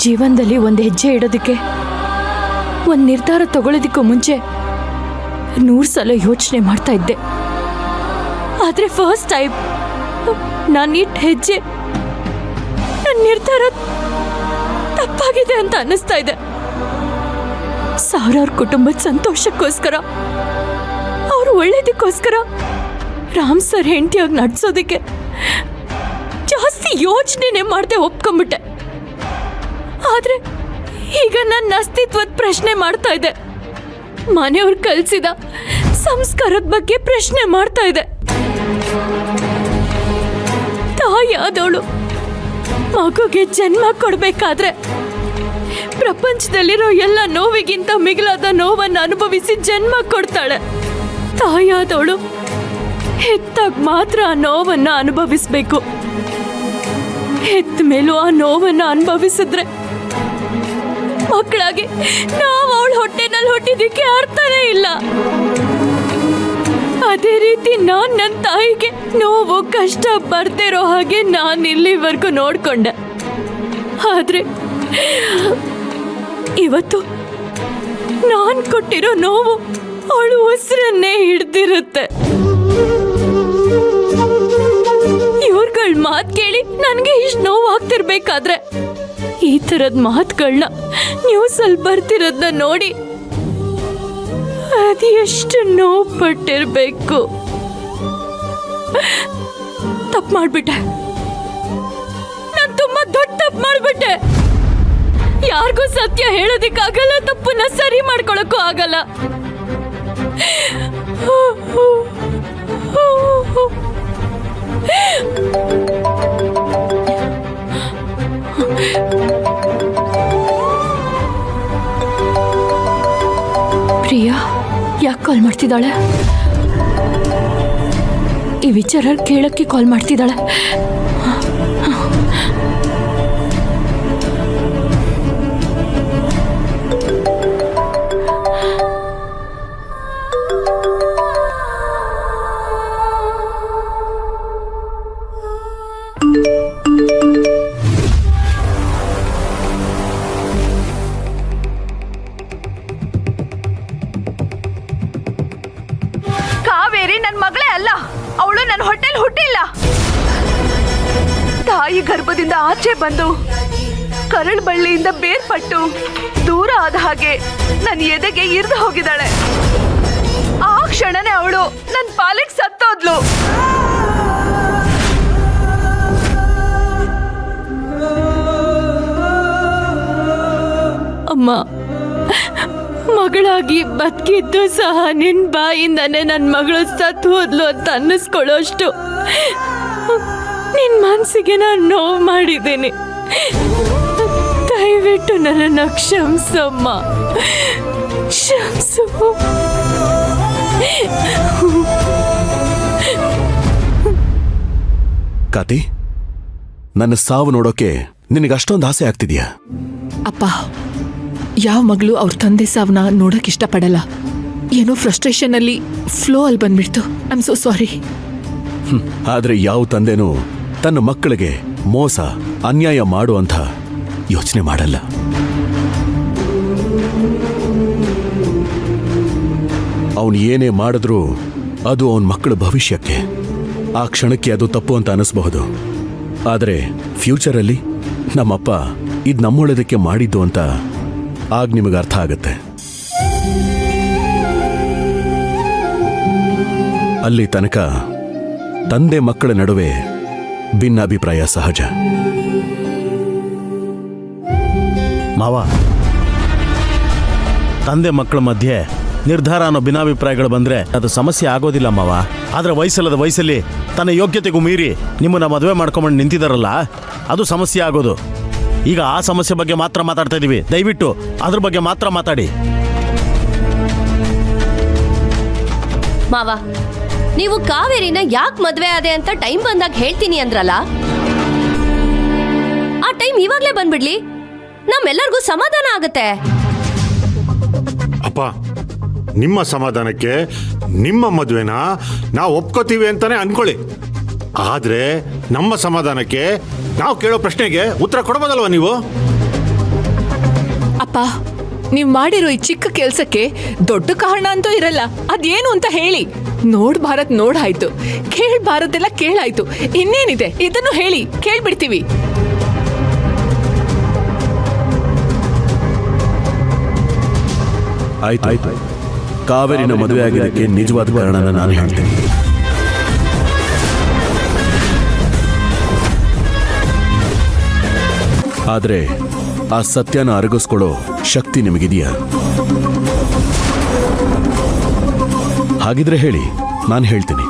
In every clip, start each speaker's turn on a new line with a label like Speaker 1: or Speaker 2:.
Speaker 1: ಜೀವನದಲ್ಲಿ ಒಂದು ಹೆಜ್ಜೆ ಇಡೋದಕ್ಕೆ, ಒಂದು ನಿರ್ಧಾರ ತಗೊಳ್ಳೋದಕ್ಕೂ ಮುಂಚೆ 100 ಸಲ ಯೋಚನೆ ಮಾಡ್ತಾ ಇದ್ದೆ. ಆದರೆ ಫಸ್ಟ್ ಟೈಮ್ ನಾನು ಇಟ್ಟ ಹೆಜ್ಜೆ, ನನ್ನ ನಿರ್ಧಾರ ತಪ್ಪಾಗಿದೆ ಅಂತ ಅನ್ನಿಸ್ತಾ ಇದೆ. ಸಾವಿರಾರು ಕುಟುಂಬದ ಸಂತೋಷಕ್ಕೋಸ್ಕರ, ಅವ್ರ ಒಳ್ಳೇದಕ್ಕೋಸ್ಕರ ರಾಮ್ ಸರ್ ಹೆಂಡತಿಯಾಗಿ ನಡ್ಸೋದಕ್ಕೆ ಜಾಸ್ತಿ ಯೋಚನೆ ಮಾಡದೆ ಒಪ್ಕೊಂಡ್ಬಿಟ್ಟೆ. ಆದ್ರೆ ಈಗ ನನ್ನ ಅಸ್ತಿತ್ವದ ಪ್ರಶ್ನೆ ಮಾಡ್ತಾ ಇದೆ. ಮನೆಯವ್ರು ಕಲಿಸಿದ ಸಂಸ್ಕಾರದ ಬಗ್ಗೆ ಪ್ರಶ್ನೆ ಮಾಡ್ತಾ ಇದೆ. ತಾಯಿಯಾದವಳು ಮಗುಗೆ ಜನ್ಮ ಕೊಡ್ಬೇಕಾದ್ರೆ ಪ್ರಪಂಚದಲ್ಲಿರೋ ಎಲ್ಲ ನೋವಿಗಿಂತ ಮಿಗಿಲಾದ ನೋವನ್ನು ಅನುಭವಿಸಿ ಜನ್ಮ ಕೊಡ್ತಾಳೆ. ತಾಯಿಯಾದವಳು ಹೆತ್ತಾಗ ಮಾತ್ರ ಆ ನೋವನ್ನು ಅನುಭವಿಸ್ಬೇಕು. ಹೆತ್ತ ಮೇಲೂ ಆ ನೋವನ್ನು ಅನುಭವಿಸಿದ್ರೆ ಮಕ್ಕಳಾಗಿ ನಾವು ಅವಳ ಹೊಟ್ಟೆನಲ್ಲಿ ಹುಟ್ಟಿದಕ್ಕೆ ಅರ್ಥನೇ ಇಲ್ಲ. ಅದೇ ರೀತಿ ನಾನು ನನ್ನ ತಾಯಿಗೆ ನೋವು ಕಷ್ಟ ಬರ್ತಿರೋ ಹಾಗೆ ನಾನು ಇಲ್ಲಿವರೆಗೂ ನೋಡ್ಕೊಂಡೆ. ಆದ್ರೆ ಇವತ್ತು ನಾನು ಕೊಟ್ಟಿರೋ ನೋವು ಅವಳು ಉಸಿರನ್ನೇ ಹಿಡ್ದಿರುತ್ತೆ. ಇವ್ರಗಳ ಮಾತು ಕೇಳಿ ನನಗೆ ಇಷ್ಟು ನೋವು ಆಗ್ತಿರ್ಬೇಕಾದ್ರೆ ಈ ಥರದ ಮಾತುಗಳನ್ನ ನ್ಯೂಸಲ್ಲಿ ಬರ್ತಿರೋದನ್ನ ನೋಡಿ ಅದು ಎಷ್ಟು ನೋವು ಪಟ್ಟಿರ್ಬೇಕು. ತಪ್ಪು ಮಾಡ್ಬಿಟ್ಟೆ, ನಾನು ತುಂಬಾ ದೊಡ್ಡ ತಪ್ಪು ಮಾಡ್ಬಿಟ್ಟೆ. ಯಾರಿಗೂ ಸತ್ಯ ಹೇಳೋದಿಕ್ಕಾಗಲ್ಲ, ತಪ್ಪನ್ನ ಸರಿ ಮಾಡ್ಕೊಳಕ್ಕೂ ಆಗಲ್ಲ. ಪ್ರಿಯಾ ಯಾಕೆ ಕಾಲ್ ಮಾಡ್ತಿದ್ದಾಳೆ? ಈ ವಿಚಾರ ಕೇಳಕ್ಕೆ ಕಾಲ್ ಮಾಡ್ತಿದ್ದಾಳೆ.
Speaker 2: ಕಾವೇರಿ ನನ್ನ ಮಗಳೇ ಅಲ್ಲ, ಅವಳು ನನ್ನ ಹೊಟ್ಟೆಲ್ ಹುಟ್ಟಿಲ್ಲ. ತಾಯಿ ಗರ್ಭದಿಂದ ಆಚೆ ಬಂದು ಕರಳು ಬಳ್ಳಿಯಿಂದ ಬೇರ್ಪಟ್ಟು ದೂರ ಆದ ಹಾಗೆ ನನ್ನ ಎದೆಗೆ ಇರ್ದು ಹೋಗಿದ್ದಾಳೆ. ಆ ಕ್ಷಣನೇ ಅವಳು ನನ್ನ ಪಾಲಿಗೆ ಸತ್ತೋದ್ಲು.
Speaker 1: ಅಮ್ಮ, ಮಗಳಾಗಿ ಬದುಕಿದ್ದು ಸಹ ನಿನ್ನ ಬಾಯಿಂದಾನೆ ನನ್ನ ಮಗಳು ಸತ್ತು ಹೋದ್ಲು ಅಂತ ಅನ್ನಿಸ್ಕೊಳ್ಳೋಷ್ಟು ನಿನ್ನ ಮನಸ್ಸಿಗೆ ನಾನು ನೋವು ಮಾಡಿದ್ದೀನಿ. ದಯವಿಟ್ಟು ನನ್ನನ್ನು ಕ್ಷಮಿಸಮ್ಮ, ಕ್ಷಮಿಸು.
Speaker 3: ಕಾತಿ, ನನ್ನ ಸಾವು ನೋಡೋಕೆ ನಿನಗಷ್ಟೊಂದು ಆಸೆ ಆಗ್ತಿದ್ಯಾ?
Speaker 4: ಅಪ್ಪ, ಯಾವ ಮಗಳು ಅವ್ರ ತಂದೆ ಸಾವನ್ನ ನೋಡಕ್ ಇಷ್ಟಪಡಲ್ಲ. ಏನೋ ಫ್ರಸ್ಟ್ರೇಷನ್ ಅಲ್ಲಿ ಫ್ಲೋ ಅಲ್ಲಿ ಬಂದ್ಬಿಡ್ತು. I am so sorry.
Speaker 3: ಆದ್ರೆ ಯಾವ ತಂದೆನೂ ತನ್ನ ಮಕ್ಕಳಿಗೆ ಮೋಸ ಅನ್ಯಾಯ ಮಾಡುವಂಥ ಯೋಚನೆ ಮಾಡಲ್ಲ. ಅವನು ಏನೇ ಮಾಡಿದ್ರೂ ಅದು ಅವನ ಮಕ್ಕಳ ಭವಿಷ್ಯಕ್ಕೆ. ಆ ಕ್ಷಣಕ್ಕೆ ಅದು ತಪ್ಪು ಅಂತ ಅನಿಸ್ಬಹುದು, ಆದರೆ ಫ್ಯೂಚರಲ್ಲಿ ನಮ್ಮಪ್ಪ ಇದು ನಮ್ಮೊಳ್ಳೆದಕ್ಕೆ ಮಾಡಿದ್ದು ಅಂತ ಆಗ ನಿಮಗೆ ಅರ್ಥ ಆಗತ್ತೆ. ಅಲ್ಲಿ ತನಕ ತಂದೆ ಮಕ್ಕಳ ನಡುವೆ ಭಿನ್ನಾಭಿಪ್ರಾಯ ಸಹಜ.
Speaker 5: ಮಾವ, ತಂದೆ ಮಕ್ಕಳ ಮಧ್ಯೆ ನಿರ್ಧಾರ ಅನ್ನೋ ಭಿನ್ನಾಭಿಪ್ರಾಯಗಳು ಬಂದರೆ ಅದು ಸಮಸ್ಯೆ ಆಗೋದಿಲ್ಲ ಮಾವ. ಆದರೆ ವಯಸ್ಸಲ್ಲದ ವಯಸ್ಸಲ್ಲಿ ತನ್ನ ಯೋಗ್ಯತೆಗೂ ಮೀರಿ ನಿಮ್ಮನ್ನ ಮದುವೆ ಮಾಡ್ಕೊಂಬಂಡು ನಿಂತಿದ್ದಾರಲ್ಲ, ಅದು ಸಮಸ್ಯೆ ಆಗೋದು. ಈಗ ಆ ಸಮಸ್ಯೆ ಬಗ್ಗೆ ಮಾತ್ರ ಮಾತಾಡ್ತಾ ಇದ್ದೀವಿ. ದಯವಿಟ್ಟು ಅದ್ರ ಬಗ್ಗೆ ಮಾತ್ರ ಮಾತಾಡಿ.
Speaker 6: ಮಾವ, ನೀವು ಕಾವೇರಿನ ಯಾಕೆ ಮದ್ವೆ ಆದೆ ಅಂತ ಟೈಮ್ ಬಂದಾಗ ಹೇಳ್ತೀನಿ ಅಂದ್ರಲ್ಲ, ಆ ಟೈಮ್ ಇವಾಗ್ಲೇ ಬಂದ್ಬಿಡ್ಲಿ, ನಮ್ಮೆಲ್ಲರಿಗೂ ಸಮಾಧಾನ ಆಗತ್ತೆ.
Speaker 7: ಅಪ್ಪ, ನಿಮ್ಮ ಸಮಾಧಾನಕ್ಕೆ ನಿಮ್ಮ ಮದುವೆನ ನಾವು ಒಪ್ಕೋತೀವಿ ಅಂತಾನೆ ಅನ್ಕೊಳ್ಳಿ. ಆದ್ರೆ ನಮ್ಮ ಸಮಾಧಾನಕ್ಕೆ ನಾವು ಕೇಳೋ ಪ್ರಶ್ನೆಗೆ ಉತ್ತರ ಕೊಡಬಹುದಲ್ವ ನೀವು?
Speaker 4: ಅಪ್ಪ ನೀವ್ ಮಾಡಿರೋ ಈ ಚಿಕ್ಕ ಕೆಲ್ಸಕ್ಕೆ ದೊಡ್ಡ ಕಾರಣ ಅಂತೂ ಇರಲ್ಲ. ಅದೇನು ಅಂತ ಹೇಳಿ. ನೋಡ್ ಭಾರತ್ ನೋಡಾಯ್ತು, ಕೇಳ್ ಭಾರತ್ ಎಲ್ಲ ಕೇಳಾಯ್ತು. ಇನ್ನೇನಿದೆ, ಇದನ್ನು ಹೇಳಿ ಕೇಳ್ಬಿಡ್ತೀವಿ.
Speaker 3: ಆಯ್ತು ಕಾವೇರಿನ ಮದುವೆ ಆಗಿದ್ದಕ್ಕೆ ನಿಜವಾದ ಕಾರಣನ ನಾನು ಹೇಳ್ತೀನಿ. ಆದ್ರೆ ಆ ಸತ್ಯನ ಅರಗಿಸ್ಕೊಳ್ಳೋ ಶಕ್ತಿ ನಿಮಗಿದೆಯಾ? ಹಾಗಿದ್ರೆ ಹೇಳಿ, ನಾನು ಹೇಳ್ತೀನಿ.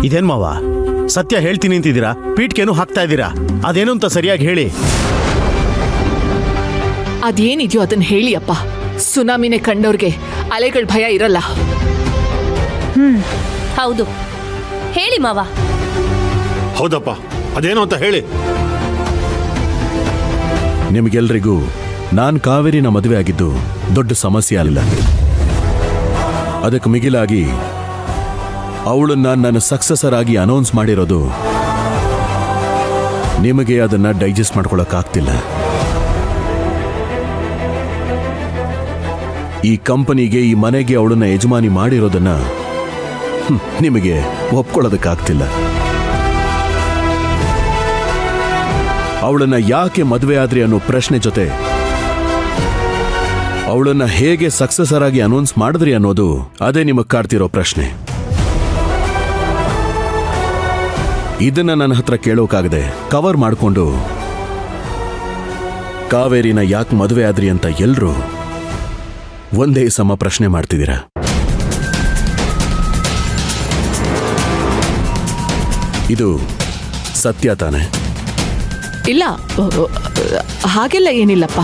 Speaker 5: ಇದೇನ್ ಮಾವ, ಸತ್ಯ ಹೇಳ್ತೀನಿ ಅಂತಿದ್ದೀರಾ, ಪೀಠ್ಕೇನು ಹಾಕ್ತಾ ಇದ್ದೀರಾ? ಅದೇನು ಅಂತ ಸರಿಯಾಗಿ ಹೇಳಿ.
Speaker 4: ಅದೇನಿದೆಯೋ ಅದನ್ನ ಹೇಳಿ ಅಪ್ಪ. ಸುನಾಮಿನೇ ಕಂಡವ್ರಿಗೆ ಅಲೆಗಳ ಭಯ ಇರಲ್ಲ.
Speaker 6: ಹೌದು, ಹೇಳಿ ಮಾವ.
Speaker 7: ಹೌದಪ್ಪ, ಅದೇನು ಅಂತ ಹೇಳಿ.
Speaker 3: ನಿಮಗೆಲ್ರಿಗೂ ನಾನು ಕಾವೇರಿನ ಮದುವೆ ಆಗಿದ್ದು ದೊಡ್ಡ ಸಮಸ್ಯೆ ಅಲ್ಲ. ಅದಕ್ಕೆ ಮಿಗಿಲಾಗಿ ಅವಳನ್ನ ನನ್ನ ಸಕ್ಸಸರ್ ಆಗಿ ಅನೌನ್ಸ್ ಮಾಡಿರೋದು ನಿಮಗೆ ಅದನ್ನ ಡೈಜೆಸ್ಟ್ ಮಾಡ್ಕೊಳಕ್ಕಾಗ್ತಿಲ್ಲ. ಈ ಕಂಪನಿಗೆ, ಈ ಮನೆಗೆ ಅವಳನ್ನ ಯಜಮಾನಿ ಮಾಡಿರೋದನ್ನ ನಿಮಗೆ ಒಪ್ಕೊಳ್ಳೋದಕ್ಕಾಗ್ತಿಲ್ಲ. ಅವಳನ್ನ ಯಾಕೆ ಮದುವೆ ಆದ್ರಿ ಅನ್ನೋ ಪ್ರಶ್ನೆ ಜೊತೆ ಅವಳನ್ನ ಹೇಗೆ ಸಕ್ಸಸರ್ ಆಗಿ ಅನೌನ್ಸ್ ಮಾಡಿದ್ರಿ ಅನ್ನೋದು ಅದೇ ನಿಮಗೆ ಕಾಡ್ತಿರೋ ಪ್ರಶ್ನೆ. ಇದನ್ನ ನನ್ನ ಹತ್ರ ಕೇಳೋಕಾಗದೆ ಕವರ್ ಮಾಡಿಕೊಂಡು ಕಾವೇರಿನ ಯಾಕೆ ಮದುವೆ ಆದ್ರಿ ಅಂತ ಎಲ್ರೂ ಒಂದೇ ಸಮ ಪ್ರಶ್ನೆ ಮಾಡ್ತಿದ್ದೀರಾ. ಇದು ಸತ್ಯ ತಾನೆ?
Speaker 4: ಇಲ್ಲ, ಹಾಗೆಲ್ಲ ಏನಿಲ್ಲಪ್ಪ.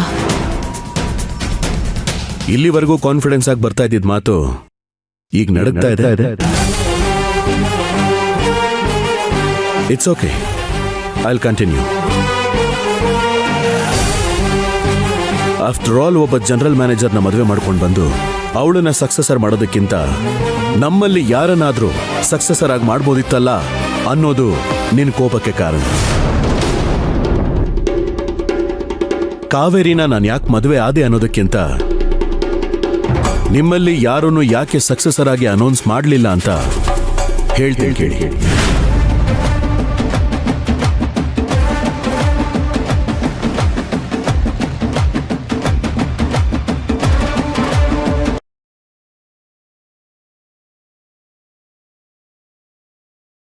Speaker 3: ಇಲ್ಲಿವರೆಗೂ ಕಾನ್ಫಿಡೆನ್ಸ್ ಆಗಿ ಬರ್ತಾ ಇದ್ದಿದ್ ಮಾತು ಈಗ ನಡಗ್ತಾ ಇದೆ. It's okay, I will continue. After all, ಒಬ್ಬ ಜನರಲ್ ಮ್ಯಾನೇಜರ್ನ ಮದುವೆ ಮಾಡ್ಕೊಂಡು ಬಂದು ಅವಳನ್ನ ಸಕ್ಸಸರ್ ಮಾಡೋದಕ್ಕಿಂತ ನಮ್ಮಲ್ಲಿ ಯಾರನ್ನಾದ್ರೂ ಸಕ್ಸಸರ್ ಆಗಿ ಮಾಡ್ಬೋದಿತ್ತಲ್ಲ ಅನ್ನೋದು ನಿನ್ನ ಕೋಪಕ್ಕೆ ಕಾರಣ. ಕಾವೇರಿನ ನಾನು ಯಾಕೆ ಮದುವೆ ಆದೆ ಅನ್ನೋದಕ್ಕಿಂತ ನಿಮ್ಮಲ್ಲಿ ಯಾರನ್ನು ಯಾಕೆ ಸಕ್ಸಸರ್ ಆಗಿ ಅನೌನ್ಸ್ ಮಾಡಲಿಲ್ಲ ಅಂತ ಹೇಳ್ತೀನಿ ಕೇಳಿ.